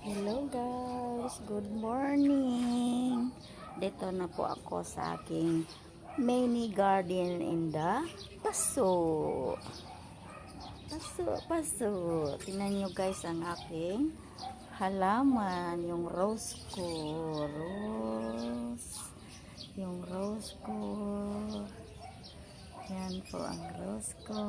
Hello guys, good morning. Dito na po ako sa aking mini garden in the paso. Paso. Tingnan nyo guys ang aking halaman, yung rose ko. Yung rose ko. Yan po ang rose ko.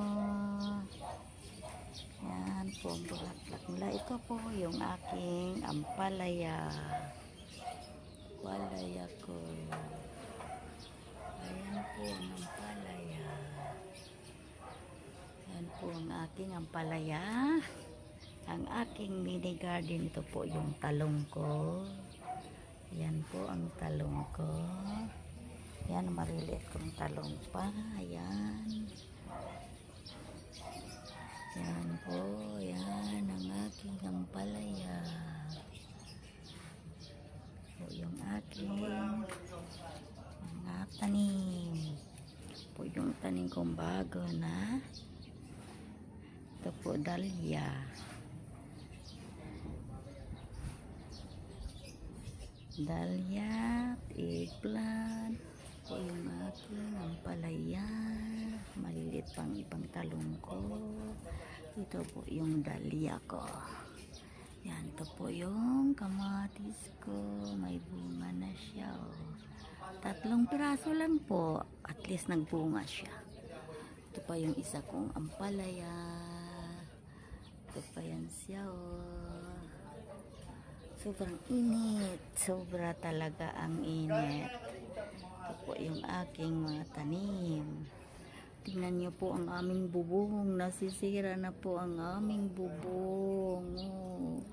Yan po ang bulaklak nila. Ito po yung aking ampalaya. Ampalaya ko. Ayan po ang ampalaya. Yan po ang aking ampalaya. Ang aking mini garden. Ito po yung talong ko. Yan po ang talong ko. Yan, mariliit kong talong pa. Ayan. Yan po, yan ang aking ampalaya. Po yung aking mga tanim. Po yung tanim kong bago na. Ito po, dahlia. Dahlia, eggplant. Po yung aking ampalaya. Maliliit pang ibang talong ko. Ito po yung dahlia ko. Yan, ito po yung kamatis ko. May bunga na siya. Oh. 3 piraso lang po. At least nagbunga siya. Ito pa yung isa kong ampalaya. Ito pa yan siya. Oh. Sobrang init. Sobra talaga ang init. Ito po yung aking mga tanim. Tingnan niyo po ang aming bubong. Nasisira na po ang aming bubong. Oh,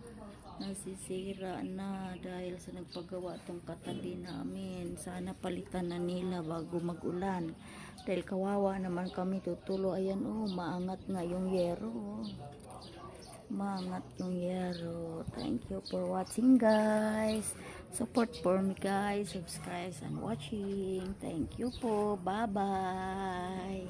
nasisira na dahil sa nagpagawa tong katabi namin. Sana palitan na nila bago mag-ulan. Dahil kawawa naman kami tutulo. Ayan oh, maangat nga yung yero. Oh. Maangat yung yero. Thank you for watching guys. Support for me guys. Subscribe and watching. Thank you po. Bye bye.